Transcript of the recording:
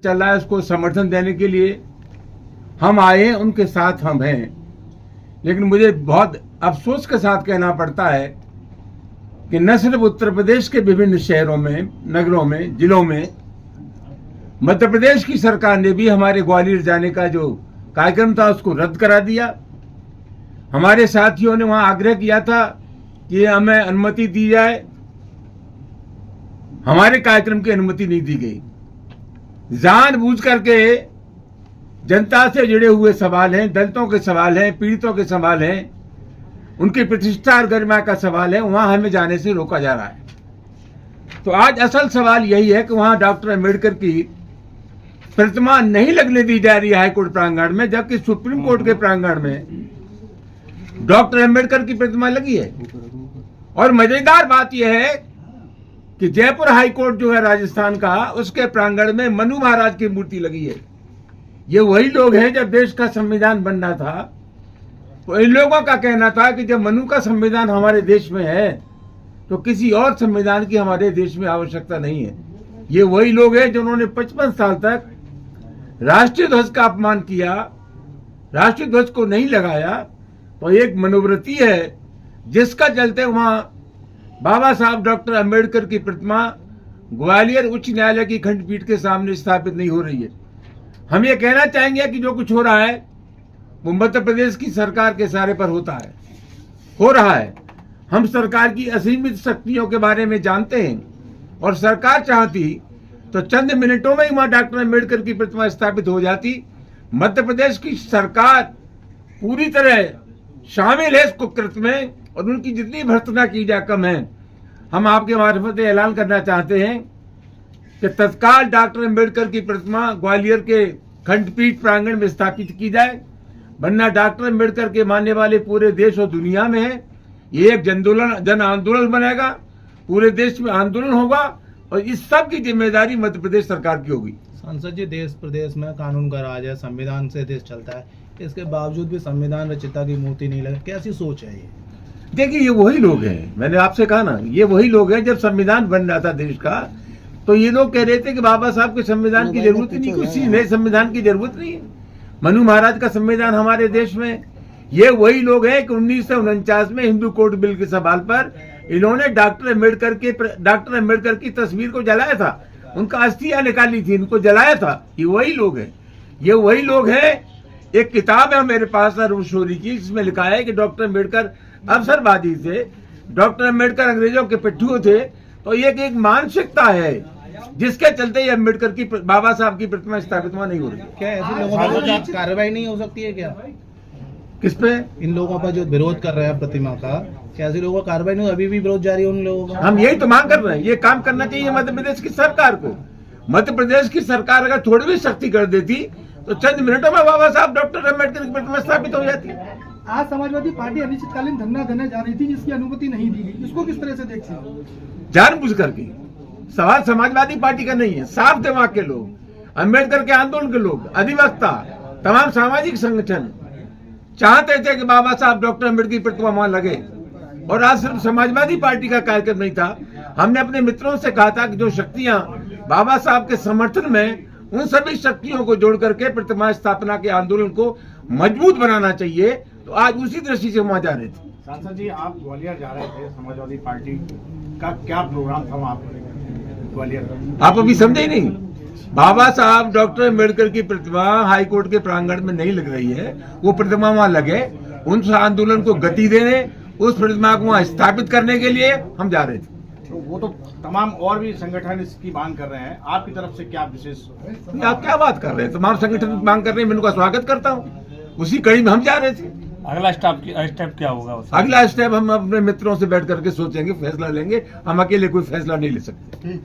चल रहा है उसको समर्थन देने के लिए हम आए हैं, उनके साथ हम हैं। लेकिन मुझे बहुत अफसोस के साथ कहना पड़ता है कि न सिर्फ उत्तर प्रदेश के विभिन्न शहरों में, नगरों में, जिलों में, मध्य प्रदेश की सरकार ने भी हमारे ग्वालियर जाने का जो कार्यक्रम था उसको रद्द करा दिया। हमारे साथियों ने वहां आग्रह किया था कि हमें अनुमति दी जाए, हमारे कार्यक्रम की अनुमति नहीं दी गई। जानबूझ करके जनता से जुड़े हुए सवाल हैं, दलितों के सवाल हैं, पीड़ितों के सवाल हैं, उनकी प्रतिष्ठा और गरिमा का सवाल है, वहां हमें जाने से रोका जा रहा है। तो आज असल सवाल यही है कि वहां डॉक्टर अम्बेडकर की प्रतिमा नहीं लगने दी जा रही है हाईकोर्ट प्रांगण में, जबकि सुप्रीम कोर्ट के प्रांगण में डॉक्टर अम्बेडकर की प्रतिमा लगी है। और मजेदार बात यह है कि जयपुर हाईकोर्ट जो है राजस्थान का, उसके प्रांगण में मनु महाराज की मूर्ति लगी है। ये वही लोग हैं जब देश का संविधान बनना था तो इन लोगों का कहना था कि जब मनु का संविधान हमारे देश में है तो किसी और संविधान की हमारे देश में आवश्यकता नहीं है। ये वही लोग हैं जिन्होंने 55 साल तक राष्ट्रीय ध्वज का अपमान किया, राष्ट्रीय ध्वज को नहीं लगाया। तो एक मनोवृत्ति है जिसका चलते वहां बाबा साहब डॉक्टर अम्बेडकर की प्रतिमा ग्वालियर उच्च न्यायालय की खंडपीठ के सामने स्थापित नहीं हो रही है। हम ये कहना चाहेंगे कि जो कुछ हो रहा है वो मध्य प्रदेश की सरकार के इशारे पर होता है, हो रहा है। हम सरकार की असीमित शक्तियों के बारे में जानते हैं और सरकार चाहती तो चंद मिनटों में ही वहां डॉक्टर अम्बेडकर की प्रतिमा स्थापित हो जाती। मध्य प्रदेश की सरकार पूरी तरह शामिल है इस कुकृत्य में और उनकी जितनी भर्त्सना की जा कम है। हम आपके मार्फत ऐलान करना चाहते हैं कि तत्काल डॉक्टर अम्बेडकर की प्रतिमा ग्वालियर के खंडपीठ प्रांगण में स्थापित की जाए, वरना डॉक्टर अम्बेडकर के मानने वाले पूरे देश और दुनिया में है। ये एक जन आंदोलन बनेगा, पूरे देश में आंदोलन होगा और इस सब की जिम्मेदारी मध्य प्रदेश सरकार की होगी। सांसद जी, देश प्रदेश में कानून का राज है, संविधान से देश चलता है, इसके बावजूद भी संविधान रचिता की मूर्ति नहीं लगी, कैसी सोच है ये? देखिए, ये वही लोग हैं, मैंने आपसे कहा ना, ये वही लोग हैं। जब संविधान बन रहा था देश का तो ये लोग कह रहे थे कि बाबा साहब के संविधान की जरूरत ही नहीं, किसी नए संविधान की जरूरत नहीं है, मनु महाराज का संविधान हमारे देश में। ये वही लोग हैं कि 1949 में हिंदू कोड बिल के सवाल पर इन्होंने डॉक्टर अम्बेडकर की तस्वीर को जलाया था, उनका अस्थियां निकाली थी, इनको जलाया था। ये वही लोग हैं, ये वही लोग हैं। एक किताब है मेरे पास अरुण शोरी की, जिसमें लिखा है कि डॉक्टर अम्बेडकर अवसरवादी थे, डॉक्टर अम्बेडकर अंग्रेजों के पिट्ठू थे। तो ये एक मानसिकता है जिसके चलते ये अम्बेडकर की बाबा साहब की प्रतिमा स्थापित नहीं हो रही। क्या ऐसे लोगों पर कार्रवाई नहीं हो सकती है क्या? किस पे? इन लोगों पर जो विरोध कर रहे हैं प्रतिमा का, क्या ऐसे लोगों का कार्रवाई नहीं? अभी भी विरोध जारी है उन लोगों का। हम यही तो मांग कर रहे हैं, ये काम करना चाहिए मध्य प्रदेश की सरकार को। मध्य प्रदेश की सरकार अगर थोड़ी भी सख्ती कर देती तो चंद मिनटों में बाबा साहब डॉक्टर अम्बेडकर की प्रतिमा स्थापित हो जाती। आज समाजवादी पार्टी अनिश्चितकालीन धरना देने जा रही थी जिसकी अनुमति नहीं दी गई, इसको किस तरह से देखते हैं? जानबूझ करके। सवाल समाजवादी पार्टी का नहीं है, साफ दिमाग के लोग, अम्बेडकर के आंदोलन के लोग, अधिवक्ता, तमाम सामाजिक संगठन चाहते थे कि बाबा साहब डॉक्टर अम्बेडकर की प्रतिमा वहां लगे। और आज सिर्फ समाजवादी पार्टी का कार्यक्रम नहीं था, हमने अपने मित्रों से कहा था कि जो शक्तियां बाबा साहब के समर्थन में, उन सभी शक्तियों को जोड़ करके प्रतिमा स्थापना के आंदोलन को मजबूत बनाना चाहिए। तो आज उसी दृष्टि से वहां जा रहे थे। सांसद जी, आप ग्वालियर जा रहे थे, समाजवादी पार्टी का क्या प्रोग्राम था वहाँ ग्वालियर? आप अभी समझे नहीं। बाबा साहब डॉक्टर अम्बेडकर की प्रतिमा हाईकोर्ट के प्रांगण में नहीं लग रही है, वो प्रतिमा वहां लगे, उस आंदोलन को गति देने, उस प्रतिमा को वहां स्थापित करने के लिए हम जा रहे थे। तो वो तो तमाम और भी संगठन इसकी मांग कर रहे हैं, आपकी तरफ से क्या विशेष? आप क्या बात कर रहे हैं? तमाम संगठन मांग कर रहे हैं, मैं उनका स्वागत करता हूँ। उसी कड़ी में हम जा रहे थे। अगला स्टेप क्या होगा? अगला स्टेप हम अपने मित्रों से बैठ करके सोचेंगे, फैसला लेंगे। हम अकेले कोई फैसला नहीं ले सकते।